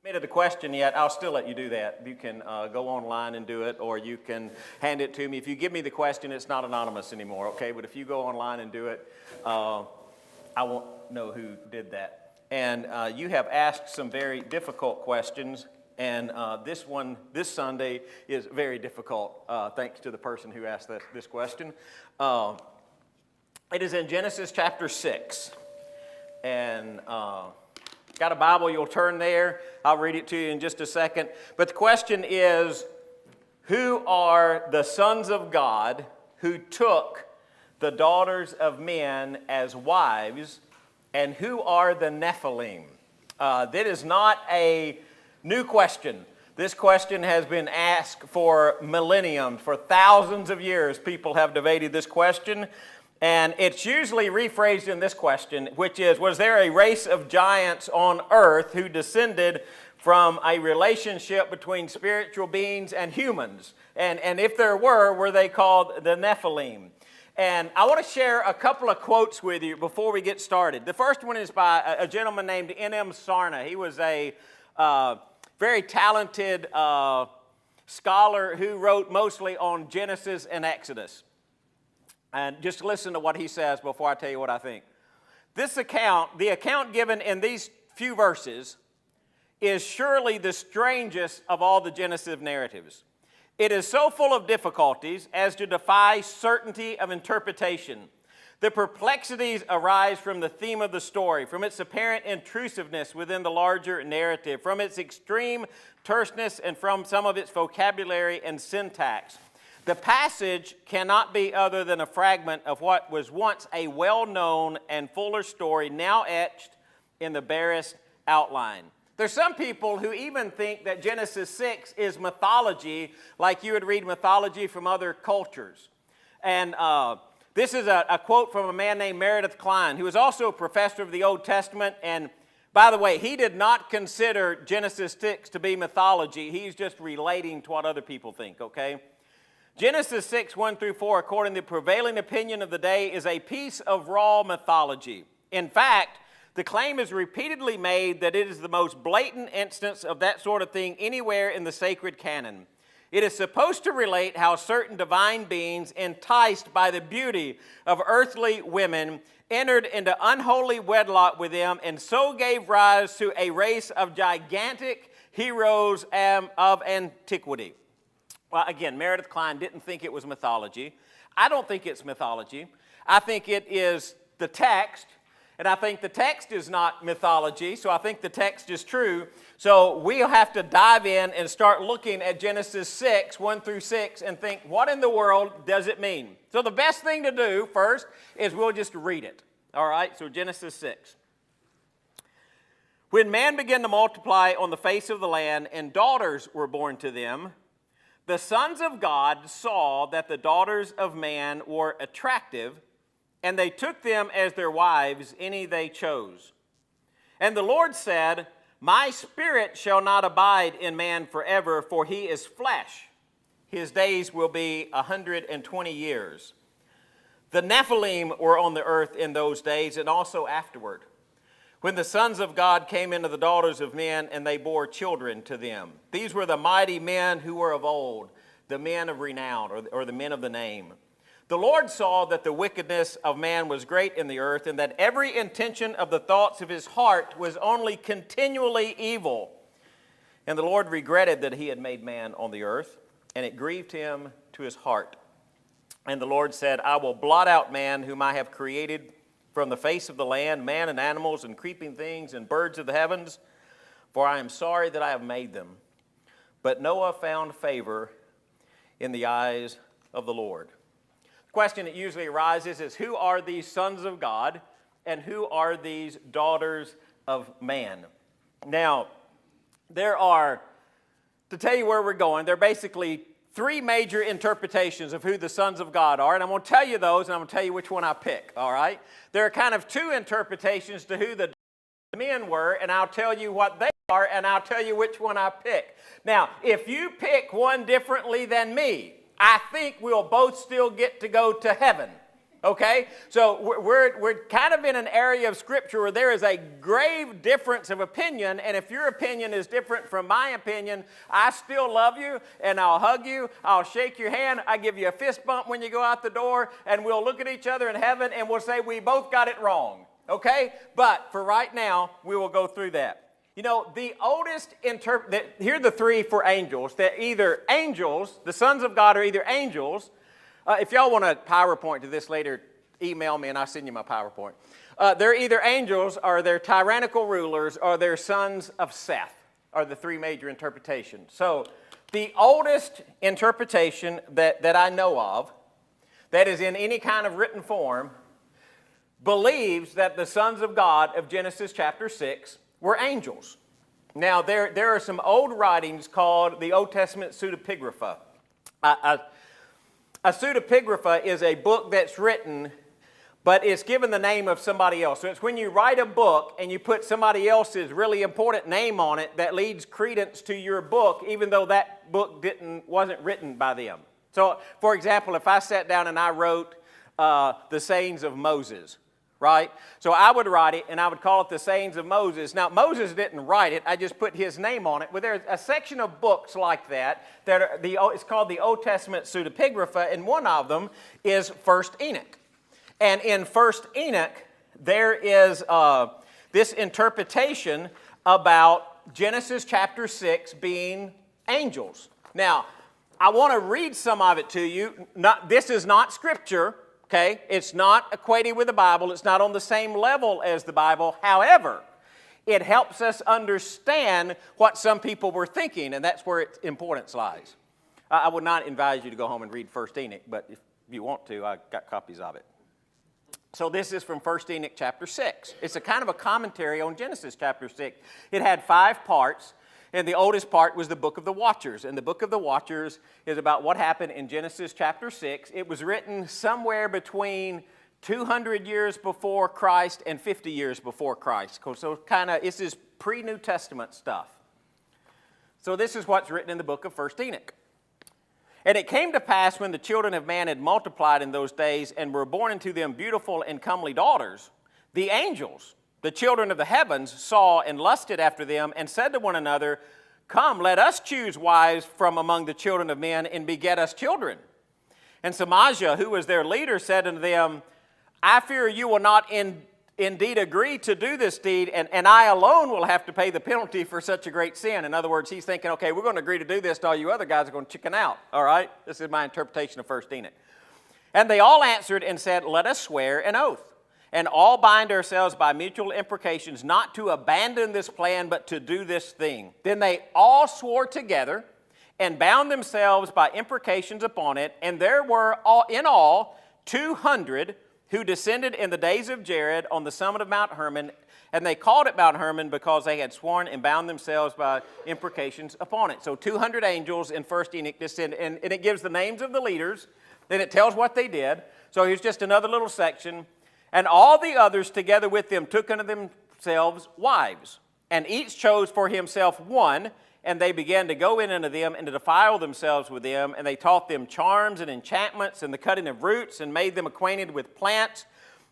Submitted the question yet, I'll still let you do that. You can go online and do it, or you can hand it to me. If you give me the question, it's not anonymous anymore, okay? But if you go online and do it, I won't know who did that. And you have asked some very difficult questions, and this Sunday is very difficult, thanks to the person who asked this question. It is in Genesis chapter 6, and got a Bible, you'll turn there. I'll read it to you in just a second. But the question is, who are the sons of God who took the daughters of men as wives, and who are the Nephilim? That is not a new question. This question has been asked for millennium. For thousands of years, people have debated this question. And it's usually rephrased in this question, which is, was there a race of giants on earth who descended from a relationship between spiritual beings and humans? And if there were they called the Nephilim? And I want to share a couple of quotes with you before we get started. The first one is by a gentleman named N.M. Sarna. He was a very talented scholar who wrote mostly on Genesis and Exodus. And just listen to what he says before I tell you what I think. The account given in these few verses, is surely the strangest of all the Genesis narratives. It is so full of difficulties as to defy certainty of interpretation. The perplexities arise from the theme of the story, from its apparent intrusiveness within the larger narrative, from its extreme terseness, and from some of its vocabulary and syntax. The passage cannot be other than a fragment of what was once a well-known and fuller story, now etched in the barest outline. There's some people who even think that Genesis 6 is mythology, like you would read mythology from other cultures. And this is a quote from a man named Meredith Kline, who was also a professor of the Old Testament. And by the way, he did not consider Genesis 6 to be mythology. He's just relating to what other people think, okay? Genesis 6, 1 through 4, according to the prevailing opinion of the day, is a piece of raw mythology. In fact, the claim is repeatedly made that it is the most blatant instance of that sort of thing anywhere in the sacred canon. It is supposed to relate how certain divine beings, enticed by the beauty of earthly women, entered into unholy wedlock with them, and so gave rise to a race of gigantic heroes of antiquity. Well, again, Meredith Kline didn't think it was mythology. I don't think it's mythology. I think it is the text, and I think the text is not mythology, so I think the text is true. So we'll have to dive in and start looking at Genesis 6, 1 through 6, and think, what in the world does it mean? So the best thing to do first is we'll just read it. All right, so Genesis 6. When man began to multiply on the face of the land, and daughters were born to them, the sons of God saw that the daughters of man were attractive, and they took them as their wives, any they chose. And the Lord said, My spirit shall not abide in man forever, for he is flesh. His days will be 120 years. The Nephilim were on the earth in those days, and also afterward, when the sons of God came into the daughters of men, and they bore children to them. These were the mighty men who were of old, the men of renown, or the men of the name. The Lord saw that the wickedness of man was great in the earth, and that every intention of the thoughts of his heart was only continually evil. And the Lord regretted that he had made man on the earth, and it grieved him to his heart. And the Lord said, I will blot out man whom I have created from the face of the land, man and animals and creeping things and birds of the heavens, for I am sorry that I have made them. But Noah found favor in the eyes of the Lord. The question that usually arises is, who are these sons of God, and who are these daughters of man? Now, there are, to tell you where we're going, there are basically three major interpretations of who the sons of God are, and I'm going to tell you those, and I'm going to tell you which one I pick, all right? There are kind of two interpretations to who the men were, and I'll tell you what they are, and I'll tell you which one I pick. Now, if you pick one differently than me, I think we'll both still get to go to heaven, Okay? So we're kind of in an area of Scripture where there is a grave difference of opinion, and if your opinion is different from my opinion, I still love you, and I'll hug you, I'll shake your hand, I give you a fist bump when you go out the door, and we'll look at each other in heaven, and we'll say we both got it wrong. Okay? But for right now, we will go through that. You know, the oldest here are the three for angels, that either angels, the sons of God are either angels. If y'all want a PowerPoint to this later, email me and I'll send you my PowerPoint. They're either angels or they're tyrannical rulers or they're sons of Seth are the three major interpretations. So the oldest interpretation that I know of that is in any kind of written form believes that the sons of God of Genesis chapter 6 were angels. Now, there are some old writings called the Old Testament pseudepigrapha. A pseudepigrapha is a book that's written, but it's given the name of somebody else. So it's when you write a book and you put somebody else's really important name on it that leads credence to your book, even though that book wasn't written by them. So, for example, if I sat down and I wrote the sayings of Moses, right? So I would write it, and I would call it the sayings of Moses. Now, Moses didn't write it. I just put his name on it. But there's a section of books like that it's called the Old Testament pseudepigrapha, and one of them is 1 Enoch. And in 1 Enoch, there is this interpretation about Genesis chapter 6 being angels. Now, I want to read some of it to you. This is not Scripture. Okay, it's not equated with the Bible. It's not on the same level as the Bible. However, it helps us understand what some people were thinking, and that's where its importance lies. I would not advise you to go home and read 1 Enoch, but if you want to, I got copies of it. So this is from 1 Enoch chapter 6. It's a kind of a commentary on Genesis chapter 6. It had 5 parts. And the oldest part was the Book of the Watchers. And the Book of the Watchers is about what happened in Genesis chapter 6. It was written somewhere between 200 years before Christ and 50 years before Christ. So this is pre-New Testament stuff. So this is what's written in the book of 1 Enoch. And it came to pass when the children of man had multiplied in those days and were born unto them beautiful and comely daughters, the angels, the children of the heavens, saw and lusted after them, and said to one another, Come, let us choose wives from among the children of men, and beget us children. And Samajah, who was their leader, said unto them, I fear you will not indeed agree to do this deed, and I alone will have to pay the penalty for such a great sin. In other words, he's thinking, okay, we're going to agree to do this, and all you other guys are going to chicken out. All right? This is my interpretation of 1 Enoch. And they all answered and said, Let us swear an oath, and all bind ourselves by mutual imprecations not to abandon this plan, but to do this thing. Then they all swore together and bound themselves by imprecations upon it. And there were in all 200 who descended in the days of Jared on the summit of Mount Hermon. And they called it Mount Hermon because they had sworn and bound themselves by imprecations upon it. So 200 angels in 1 Enoch descended. And it gives the names of the leaders. Then it tells what they did. So here's just another little section. And all the others together with them took unto themselves wives, and each chose for himself one, and they began to go in unto them and to defile themselves with them, and they taught them charms and enchantments and the cutting of roots, and made them acquainted with plants.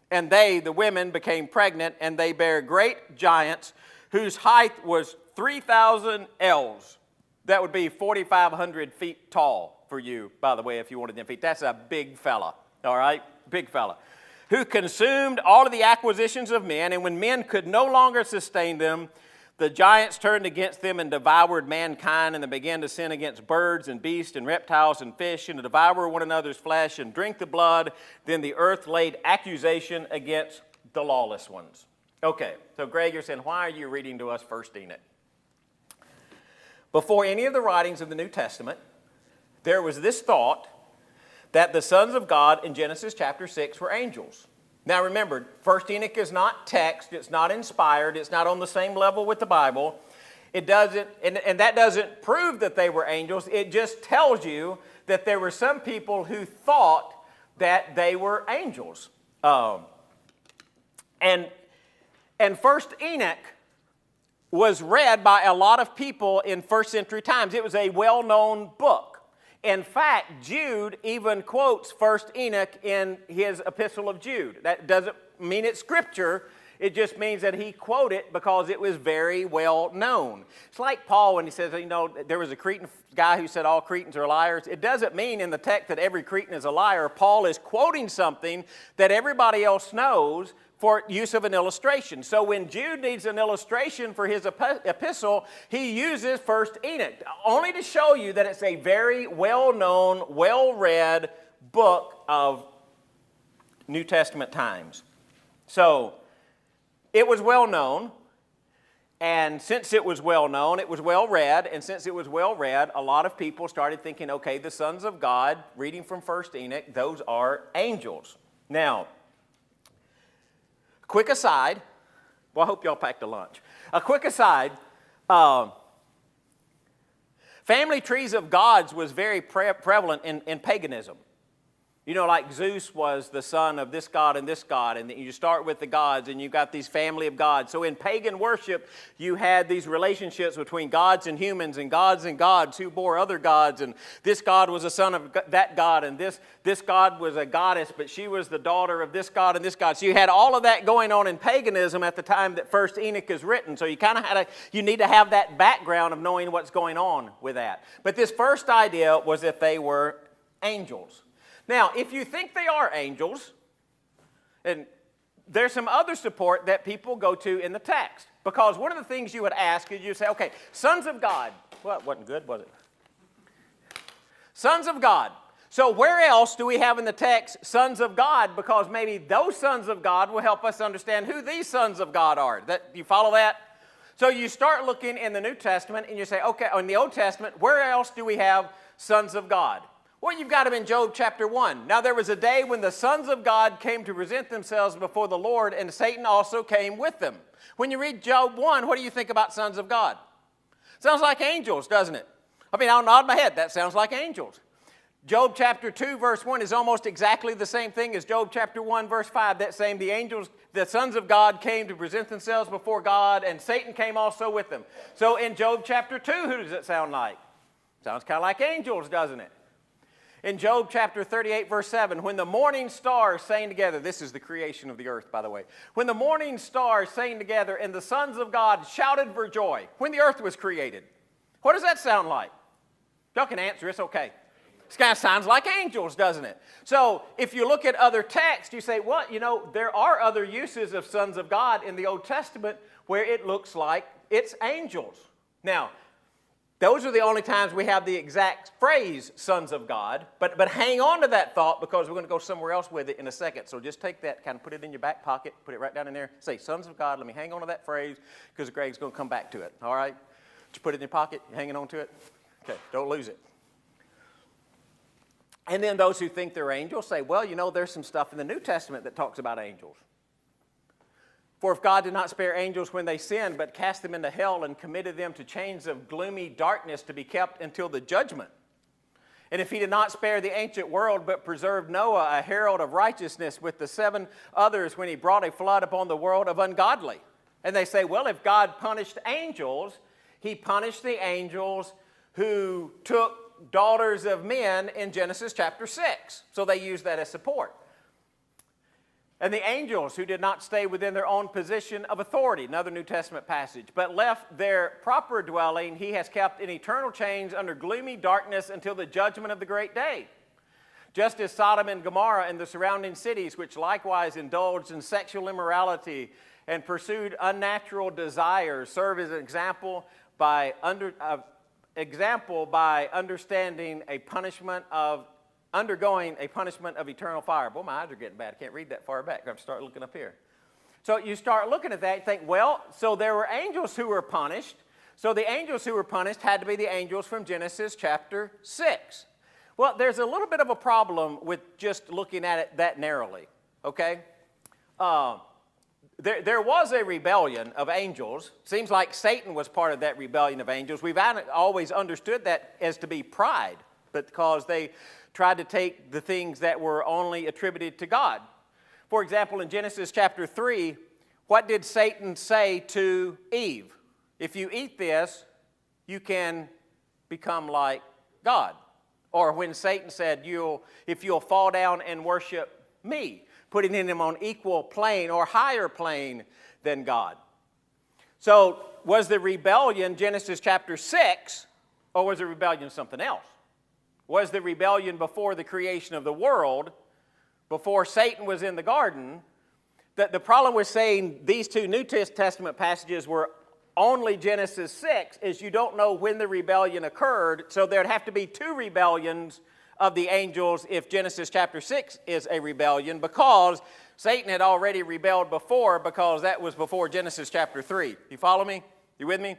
And they, the women, became pregnant, and they bare great giants, whose height was 3,000 ells. That would be 4,500 feet tall for you, by the way, if you wanted them feet. That's a big fella, all right? Big fella. Who consumed all of the acquisitions of men, and when men could no longer sustain them, the giants turned against them and devoured mankind, and they began to sin against birds and beasts and reptiles and fish, and to devour one another's flesh and drink the blood. Then the earth laid accusation against the lawless ones. Okay, so Greg, you're saying, why are you reading to us 1 Enoch? Before any of the writings of the New Testament, there was this thought that the sons of God in Genesis chapter 6 were angels. Now remember, 1 Enoch is not text, it's not inspired, it's not on the same level with the Bible. It doesn't, and that doesn't prove that they were angels. It just tells you that there were some people who thought that they were angels. And 1 Enoch was read by a lot of people in first century times. It was a well-known book. In fact, Jude even quotes 1 Enoch in his epistle of Jude. That doesn't mean it's scripture. It just means that he quoted it because it was very well known. It's like Paul when he says, there was a Cretan guy who said all Cretans are liars. It doesn't mean in the text that every Cretan is a liar. Paul is quoting something that everybody else knows for use of an illustration. So when Jude needs an illustration for his epistle, he uses 1 Enoch, only to show you that it's a very well-known, well-read book of New Testament times. So it was well-known, and since it was well-known, it was well-read, and since it was well-read, a lot of people started thinking, okay, the sons of God, reading from 1 Enoch, those are angels. Now, quick aside, well, I hope y'all packed a lunch. A quick aside, family trees of gods was very prevalent in paganism. Like Zeus was the son of this god, and you start with the gods, and you've got these family of gods. So in pagan worship, you had these relationships between gods and humans, and gods who bore other gods, and this god was a son of that god, and this god was a goddess, but she was the daughter of this god and this god. So you had all of that going on in paganism at the time that 1 Enoch is written. So you kind of you need to have that background of knowing what's going on with that. But this first idea was that they were angels. Now, if you think they are angels, and there's some other support that people go to in the text. Because one of the things you would ask is you say, okay, sons of God. Well, it wasn't good, was it? Sons of God. So where else do we have in the text sons of God? Because maybe those sons of God will help us understand who these sons of God are. You follow that? So you start looking in the New Testament and you say, okay, in the Old Testament, where else do we have sons of God? Well, you've got them in Job chapter 1. Now, there was a day when the sons of God came to present themselves before the Lord, and Satan also came with them. When you read Job 1, what do you think about sons of God? Sounds like angels, doesn't it? I'll nod my head. That sounds like angels. Job chapter 2, verse 1 is almost exactly the same thing as Job chapter 1, verse 5. That same, the sons of God came to present themselves before God, and Satan came also with them. So in Job chapter 2, who does it sound like? Sounds kind of like angels, doesn't it? In Job chapter 38, verse 7, when the morning stars sang together, this is the creation of the earth, by the way. When the morning stars sang together and the sons of God shouted for joy, when the earth was created. What does that sound like? Y'all can answer, it's okay. This kind of sounds like angels, doesn't it? So if you look at other texts, you say, well, there are other uses of sons of God in the Old Testament where it looks like it's angels. Now, those are the only times we have the exact phrase, sons of God. But hang on to that thought because we're going to go somewhere else with it in a second. So just take that, kind of put it in your back pocket, put it right down in there. Say, sons of God, let me hang on to that phrase because Greg's going to come back to it. All right? Just put it in your pocket, you're hanging on to it. Okay, don't lose it. And then those who think they're angels say, well, there's some stuff in the New Testament that talks about angels. For if God did not spare angels when they sinned, but cast them into hell and committed them to chains of gloomy darkness to be kept until the judgment. And if he did not spare the ancient world, but preserved Noah, a herald of righteousness, with the 7 others when he brought a flood upon the world of ungodly. And they say, well, if God punished angels, he punished the angels who took daughters of men in Genesis chapter 6. So they use that as support. And the angels who did not stay within their own position of authority, another New Testament passage, but left their proper dwelling, he has kept in eternal chains under gloomy darkness until the judgment of the great day. Just as Sodom and Gomorrah and the surrounding cities, which likewise indulged in sexual immorality and pursued unnatural desires, serve as an example by understanding a punishment of undergoing a punishment of eternal fire. Boy, my eyes are getting bad. I can't read that far back. I have to start looking up here. So you start looking at that and think, well, so there were angels who were punished. So the angels who were punished had to be the angels from Genesis chapter 6. Well, there's a little bit of a problem with just looking at it that narrowly, okay? There was a rebellion of angels. Seems like Satan was part of that rebellion of angels. We've always understood that as to be pride, because they tried to take the things that were only attributed to God. For example, in Genesis chapter 3, what did Satan say to Eve? If you eat this, you can become like God. Or when Satan said, if you'll fall down and worship me, putting him on equal plane or higher plane than God. So was the rebellion Genesis chapter 6, or was the rebellion something else? Was the rebellion before the creation of the world, before Satan was in the garden? The problem with saying these two New Testament passages were only Genesis 6 is you don't know when the rebellion occurred, so there'd have to be two rebellions of the angels if Genesis chapter 6 is a rebellion, because Satan had already rebelled before, because that was before Genesis chapter 3. You follow me? You with me?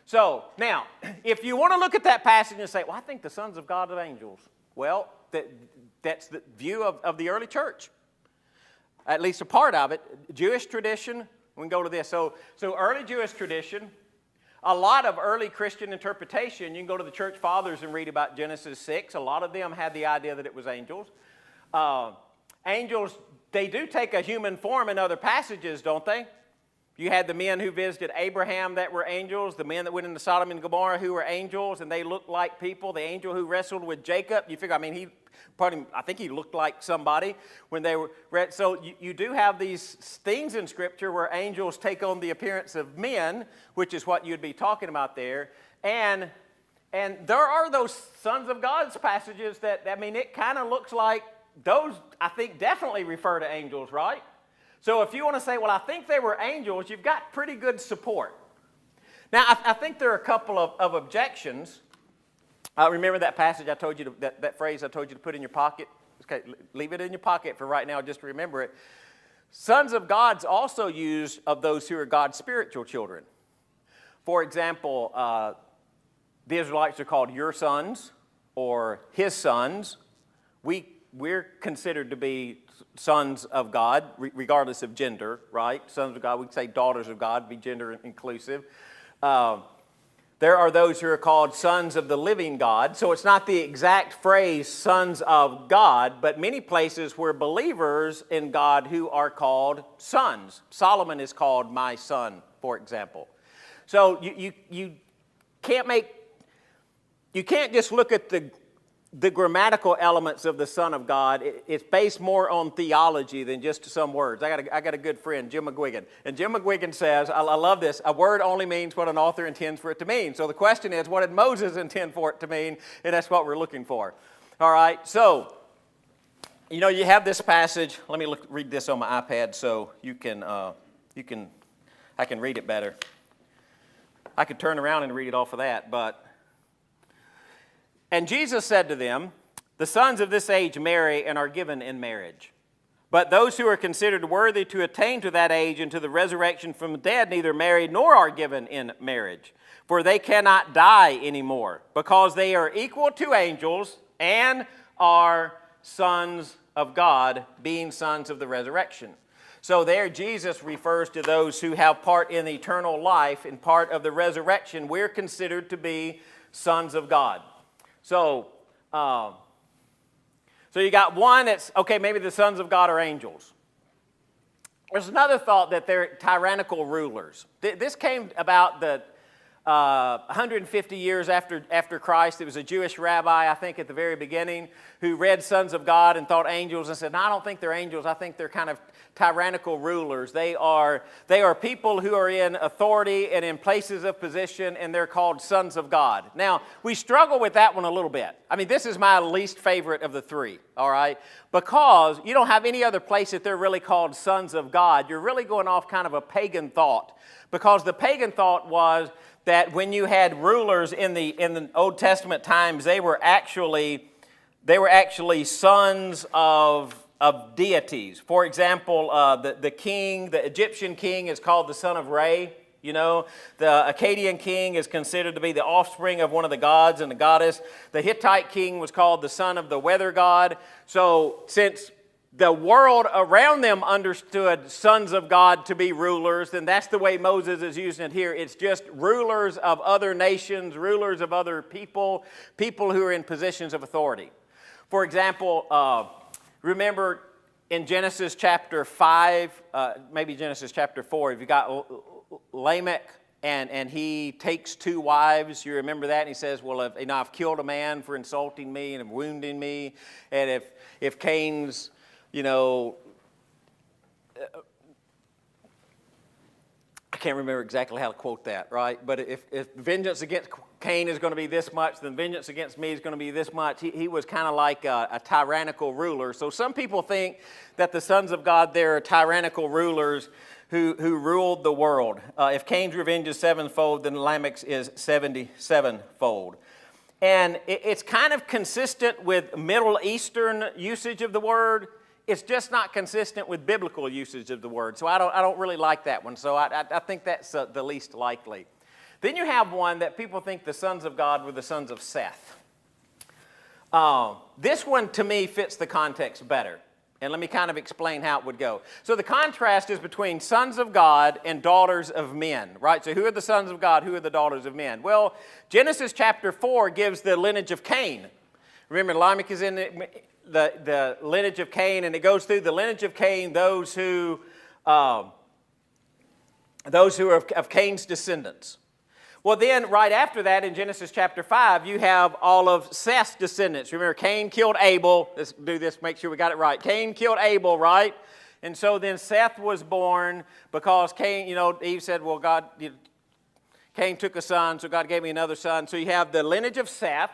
So, now, if you want to look at that passage and say, well, I think the sons of God are angels. Well, that's the view of the early church. At least a part of it. Jewish tradition, we can go to this. So early Jewish tradition, a lot of early Christian interpretation, you can go to the church fathers and read about Genesis 6. A lot of them had the idea that it was angels. Angels, they do take a human form in other passages, don't they? You had the men who visited Abraham that were angels, the men that went into Sodom and Gomorrah who were angels, and they looked like people. The angel who wrestled with Jacob, you figure, I think he looked like somebody when they were. So you do have these things in Scripture where angels take on the appearance of men, which is what you'd be talking about there. And there are those sons of God's passages that, it kind of looks like those, I think, definitely refer to angels, right? So if you want to say, well, I think they were angels, you've got pretty good support. Now, I think there are a couple of objections. Remember that passage I told you, that phrase I told you to put in your pocket? Okay, leave it in your pocket for right now, just to remember it. Sons of God's also used of those who are God's spiritual children. For example, the Israelites are called your sons or his sons. We're considered to be sons of God, regardless of gender, right? Sons of God, we can say daughters of God, be gender inclusive. There are those who are called sons of the living God. So it's not the exact phrase sons of God, but many places where believers in God who are called sons. Solomon is called my son, for example. So you can't just look at the grammatical elements of the Son of God. It's based more on theology than just some words. I got a good friend, Jim McGuigan. And Jim McGuigan says, I love this, a word only means what an author intends for it to mean. So the question is, what did Moses intend for it to mean? And that's what we're looking for. All right, so, you have this passage. Let me read this on my iPad so I can read it better. I could turn around and read it off of that, but... And Jesus said to them, the sons of this age marry and are given in marriage. But those who are considered worthy to attain to that age and to the resurrection from the dead neither marry nor are given in marriage. For they cannot die anymore, because they are equal to angels and are sons of God, being sons of the resurrection. So there Jesus refers to those who have part in eternal life and part of the resurrection. We're considered to be sons of God. So you got one that's, okay, maybe the sons of God are angels. There's another thought that they're tyrannical rulers. This came about 150 years after Christ. It was a Jewish rabbi, I think, at the very beginning, who read sons of God and thought angels and said, no, I don't think they're angels. I think they're kind of tyrannical rulers. They are people who are in authority and in places of position, and they're called sons of God. Now, we struggle with that one a little bit. This is my least favorite of the three, all right? Because you don't have any other place that they're really called sons of God. You're really going off kind of a pagan thought. Because the pagan thought was that when you had rulers in the Old Testament times, they were actually sons of deities. For example, the Egyptian king is called the son of Re. The Akkadian king is considered to be the offspring of one of the gods and the goddess. The Hittite king was called the son of the weather god. So since the world around them understood sons of God to be rulers, then that's the way Moses is using it here. It's just rulers of other nations, rulers of other people who are in positions of authority. For example, remember in Genesis chapter 5, maybe Genesis chapter 4, if you got Lamech and he takes 2 wives. You remember that? And he says, well, I've killed a man for insulting me and wounding me. And if Cain's, I can't remember exactly how to quote that, right? But if vengeance against Cain is going to be this much, then vengeance against me is going to be this much. He was kind of like a tyrannical ruler. So some people think that the sons of God, they're tyrannical rulers who ruled the world. If Cain's revenge is 7-fold, then Lamech's is 77-fold. And it's kind of consistent with Middle Eastern usage of the word. It's just not consistent with biblical usage of the word. So I don't really like that one. So I think that's the least likely. Then you have one that people think the sons of God were the sons of Seth. This one, to me, fits the context better. And let me kind of explain how it would go. So the contrast is between sons of God and daughters of men, right? So who are the sons of God? Who are the daughters of men? Well, Genesis chapter 4 gives the lineage of Cain. Remember, Lamech is in the lineage of Cain, and it goes through the lineage of Cain, those who are of Cain's descendants. Well, then, right after that, in Genesis chapter 5, you have all of Seth's descendants. Remember, Cain killed Abel. Let's do this, make sure we got it right. Cain killed Abel, right? And so then Seth was born because Cain, Eve said, well, Cain took a son, so God gave me another son. So you have the lineage of Seth,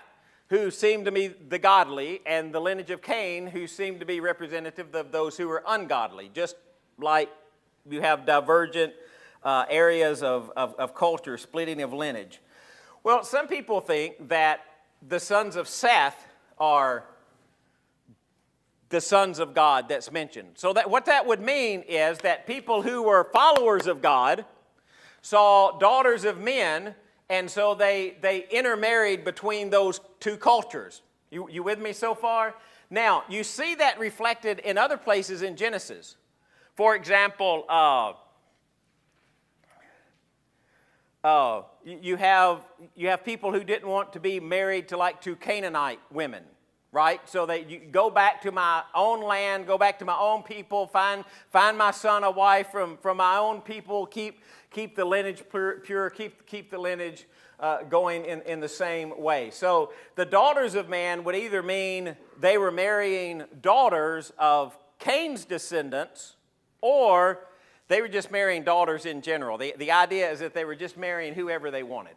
who seemed to be the godly, and the lineage of Cain, who seemed to be representative of those who were ungodly, just like you have divergent areas of culture, splitting of lineage. Well, some people think that the sons of Seth are the sons of God that's mentioned. So that what that would mean is that people who were followers of God saw daughters of men, and so they intermarried between those 2 cultures. You with me so far? Now, you see that reflected in other places in Genesis. For example, you have people who didn't want to be married to Canaanite women, right? So you go back to my own land, go back to my own people, find my son a wife from my own people, keep the lineage pure, keep the lineage going in the same way. So the daughters of man would either mean they were marrying daughters of Cain's descendants, or they were just marrying daughters in general. The idea is that they were just marrying whoever they wanted.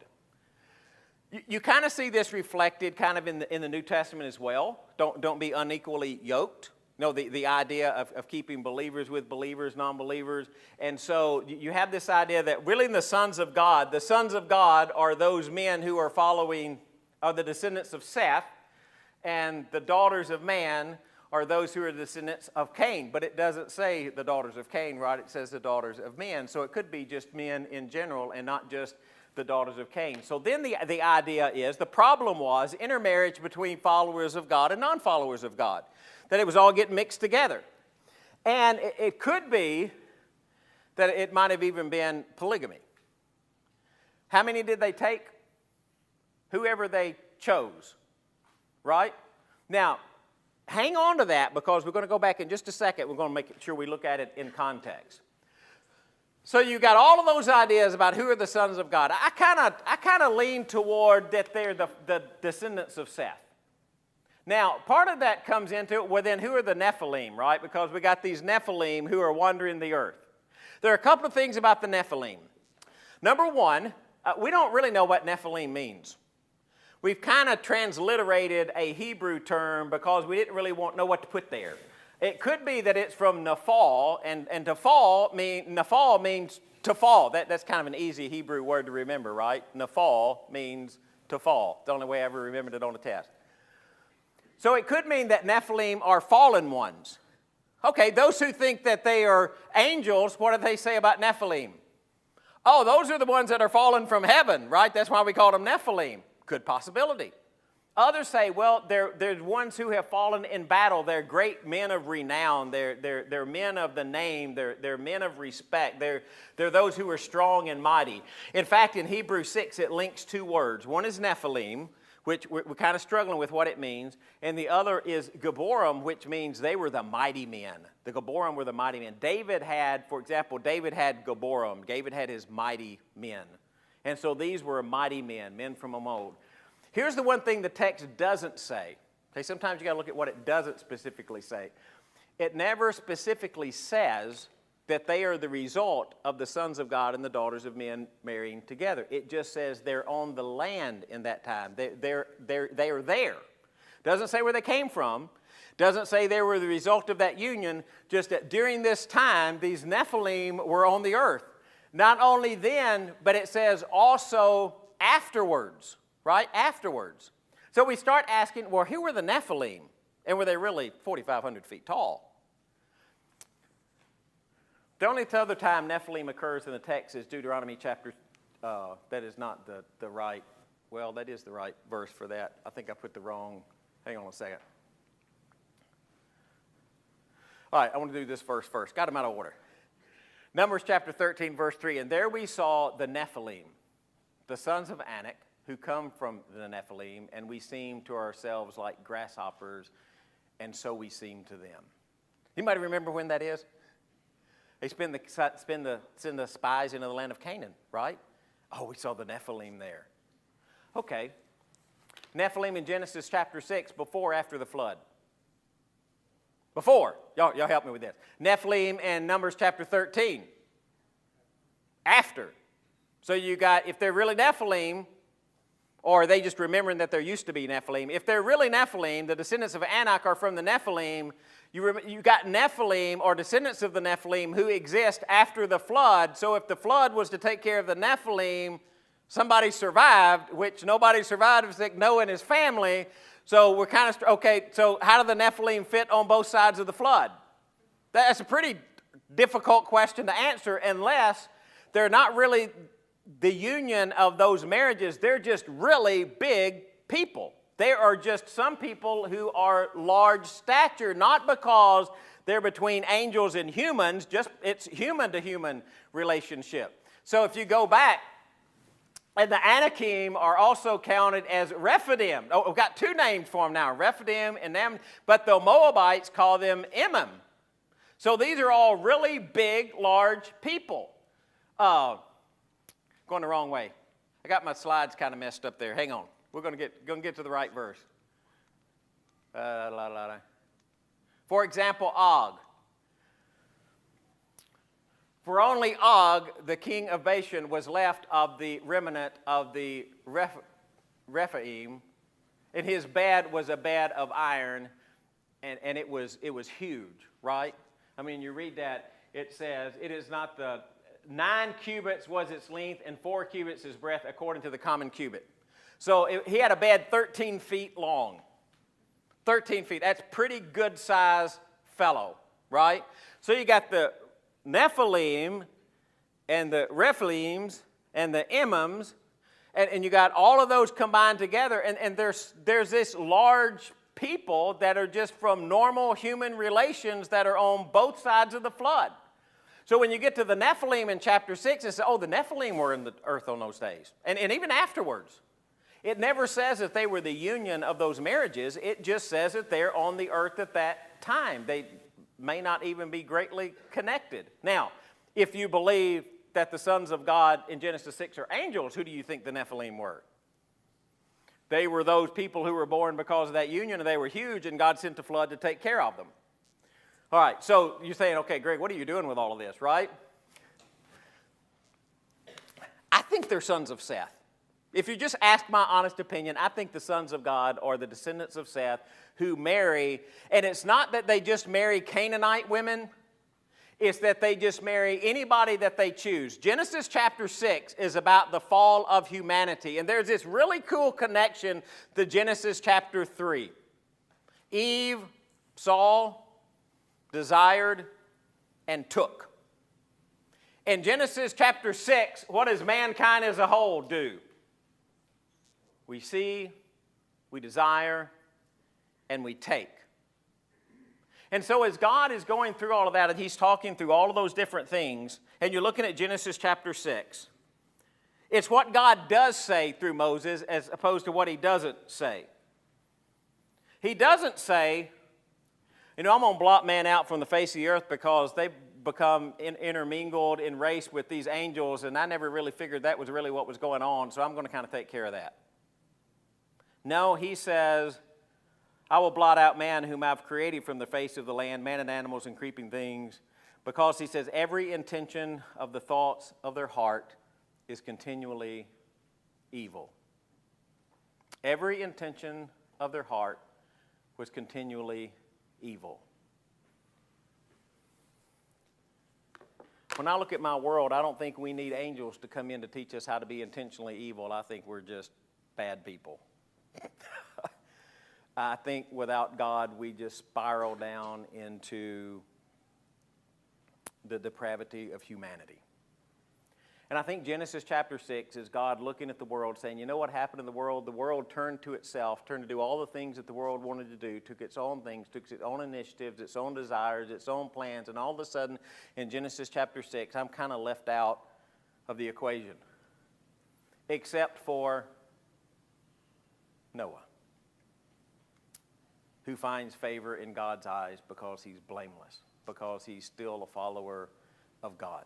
You kind of see this reflected kind of in the New Testament as well. Don't be unequally yoked. No, the idea of keeping believers with believers, non-believers. And so you have this idea that really the sons of God are those men who are the descendants of Seth, and the daughters of man are those who are the descendants of Cain. But it doesn't say the daughters of Cain, right? It says the daughters of men. So it could be just men in general and not just the daughters of Cain. So then the idea is, the problem was intermarriage between followers of God and non-followers of God, that it was all getting mixed together. And it could be that it might have even been polygamy. How many did they take? Whoever they chose, right? Now, hang on to that, because we're going to go back in just a second. We're going to make sure we look at it in context. So you got all of those ideas about who are the sons of God. I kind of lean toward that they're the descendants of Seth. Now, part of that comes into it, well, then who are the Nephilim, right? Because we got these Nephilim who are wandering the earth. There are a couple of things about the Nephilim. Number one, we don't really know what Nephilim means. We've kind of transliterated a Hebrew term because we didn't really know what to put there. It could be that it's from Nephal, and Nephal means to fall. That's kind of an easy Hebrew word to remember, right? Nephal means to fall. It's the only way I ever remembered it on a test. So it could mean that Nephilim are fallen ones. Okay, those who think that they are angels, what do they say about Nephilim? Oh, those are the ones that are fallen from heaven, right? That's why we call them Nephilim. Good possibility. Others say, well, they're ones who have fallen in battle. They're great men of renown. They're men of the name. They're men of respect. They're those who are strong and mighty. In fact, in Hebrews 6, it links 2 words. One is Nephilim, which we're kind of struggling with what it means, and the other is Geborim, which means they were the mighty men. The Geborim were the mighty men. For example, David had Geborim. David had his mighty men. And so these were mighty men, men from of old. Here's the one thing the text doesn't say. Okay, sometimes you got to look at what it doesn't specifically say. It never specifically says that they are the result of the sons of God and the daughters of men marrying together. It just says they're on the land in that time. They are there. Doesn't say where they came from. Doesn't say they were the result of that union. Just that during this time, these Nephilim were on the earth. Not only then, but it says also afterwards, right? Afterwards. So we start asking, well, who were the Nephilim? And were they really 4,500 feet tall? The only other time Nephilim occurs in the text is Deuteronomy chapter, that is not the right, well, that is the right verse for that. I think I put the wrong, hang on a second. All right, I want to do this verse first. Got them out of order. Numbers chapter 13, verse 3. And there we saw the Nephilim, the sons of Anak, who come from the Nephilim, and we seem to ourselves like grasshoppers, and so we seem to them. Anybody remember when that is? They send the spies into the land of Canaan, right? Oh, we saw the Nephilim there. Okay. Nephilim in Genesis chapter 6, before or after the flood? Before. Y'all help me with this. Nephilim in Numbers chapter 13. After. So you got, if they're really Nephilim, or are they just remembering that there used to be Nephilim? If they're really Nephilim, the descendants of Anak are from the Nephilim. You got Nephilim, or descendants of the Nephilim, who exist after the flood. So if the flood was to take care of the Nephilim, somebody survived, which nobody survived except Noah and his family. So we're kind of, okay, so how do the Nephilim fit on both sides of the flood? That's a pretty difficult question to answer unless they're not really the union of those marriages. They're just really big people. There are just some people who are large stature, not because they're between angels and humans, just it's human-to-human relationship. So if you go back, and the Anakim are also counted as Rephidim. Oh, we've got two names for them now, Rephidim and them, but the Moabites call them Emim. So these are all really big, large people. Going the wrong way. I got my slides kind of messed up there. Hang on. We're going to get to the right verse. For example, Og. For only Og, the king of Bashan, was left of the remnant of the Rephaim, and his bed was a bed of iron, and it was huge, right? I mean, you read that, it says, it is not 9 cubits was its length, and 4 cubits its breadth, according to the common cubit. So he had a bed 13 feet long. 13 feet. That's pretty good size fellow, right? So you got the Nephilim and the Rephaims and the Emims, and you got all of those combined together, and there's this large people that are just from normal human relations that are on both sides of the flood. So when you get to the Nephilim in chapter 6, it says, oh, the Nephilim were in the earth on those days. And even afterwards. It never says that they were the union of those marriages. It just says that they're on the earth at that time. They may not even be greatly connected. Now, if you believe that the sons of God in Genesis 6 are angels, who do you think the Nephilim were? They were those people who were born because of that union, and they were huge, and God sent the flood to take care of them. All right, so you're saying, okay, Greg, what are you doing with all of this, right? I think they're sons of Seth. If you just ask my honest opinion, I think the sons of God are the descendants of Seth who marry, and it's not that they just marry Canaanite women, it's that they just marry anybody that they choose. Genesis chapter 6 is about the fall of humanity, and there's this really cool connection to Genesis chapter 3. Eve saw, desired, and took. In Genesis chapter 6, what does mankind as a whole do? We see, we desire, and we take. And so as God is going through all of that, and he's talking through all of those different things, and you're looking at Genesis chapter 6, it's what God does say through Moses as opposed to what he doesn't say. He doesn't say, I'm going to blot man out from the face of the earth because become intermingled in race with these angels, and I never really figured that was really what was going on, so I'm going to kind of take care of that. No, he says, I will blot out man whom I've created from the face of the land, man and animals and creeping things, because he says every intention of the thoughts of their heart is continually evil. Every intention of their heart was continually evil. When I look at my world, I don't think we need angels to come in to teach us how to be intentionally evil. I think we're just bad people. I think without God, we just spiral down into the depravity of humanity. And I think Genesis chapter 6 is God looking at the world saying, you know what happened in the world? The world turned to itself, turned to do all the things that the world wanted to do, took its own things, took its own initiatives, its own desires, its own plans, and all of a sudden in Genesis chapter 6, I'm kind of left out of the equation, except for Noah, who finds favor in God's eyes because he's blameless, because he's still a follower of God.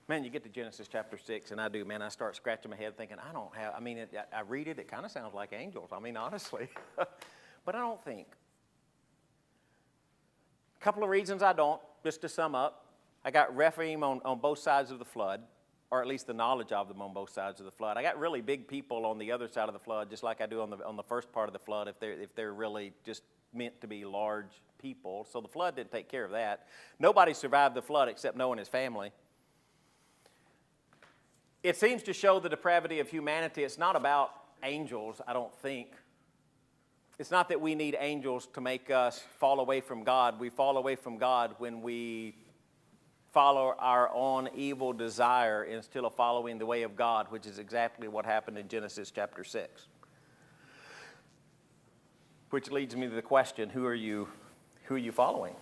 Man, you get to Genesis chapter 6, and I start scratching my head thinking, I read it, it kind of sounds like angels. Honestly. But I don't think. A couple of reasons I don't, just to sum up. I got Rephaim on both sides of the flood, or at least the knowledge of them on both sides of the flood. I got really big people on the other side of the flood, just like I do on the first part of the flood, if they're really just meant to be large people. So the flood didn't take care of that. Nobody survived the flood except Noah and his family. It seems to show the depravity of humanity. It's not about angels, I don't think. It's not that we need angels to make us fall away from God. We fall away from God when we follow our own evil desire instead of following the way of God, which is exactly what happened in Genesis chapter 6. Which leads me to the question, who are you following?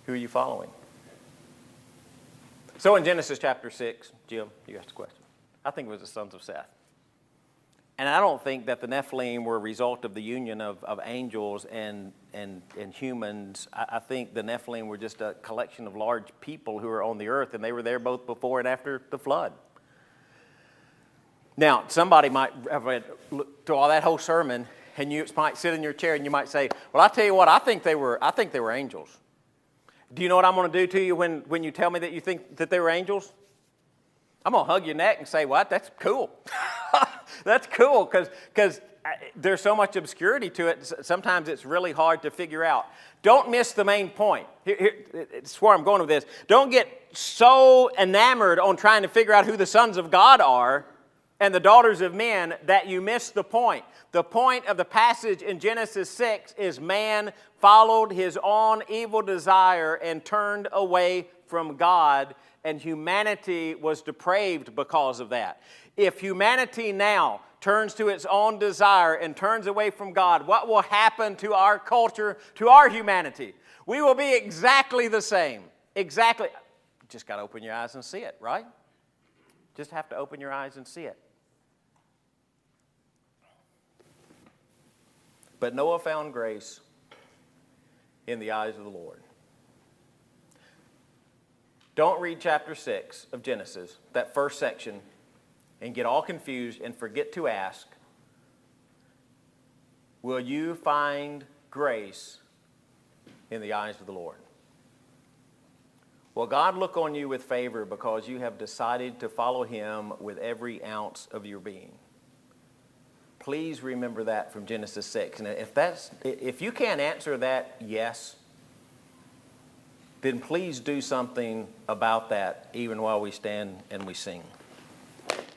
Who are you following? So in Genesis chapter 6, Jim, you asked a question. I think it was the sons of Seth. And I don't think that the Nephilim were a result of the union of angels and humans. I think the Nephilim were just a collection of large people who were on the earth, and they were there both before and after the flood. Now, somebody might have read through all that whole sermon, and you might sit in your chair and you might say, well, I tell you what, I think they were angels. Do you know what I'm going to do to you when you tell me that you think that they were angels? I'm going to hug your neck and say, what? That's cool. That's cool because there's so much obscurity to it. Sometimes it's really hard to figure out. Don't miss the main point. It's where I'm going with this. Don't get so enamored on trying to figure out who the sons of God are and the daughters of men that you miss the point. The point of the passage in Genesis 6 is man followed his own evil desire and turned away from God, and humanity was depraved because of that. If humanity now turns to its own desire and turns away from God, what will happen to our culture, to our humanity? We will be exactly the same. Exactly. You just got to open your eyes and see it, right? Just have to open your eyes and see it. But Noah found grace in the eyes of the Lord. Don't read chapter 6 of Genesis, that first section, and get all confused and forget to ask, will you find grace in the eyes of the Lord? Will God look on you with favor because you have decided to follow Him with every ounce of your being? Please remember that from Genesis 6. And if you can't answer that yes, then please do something about that even while we stand and we sing.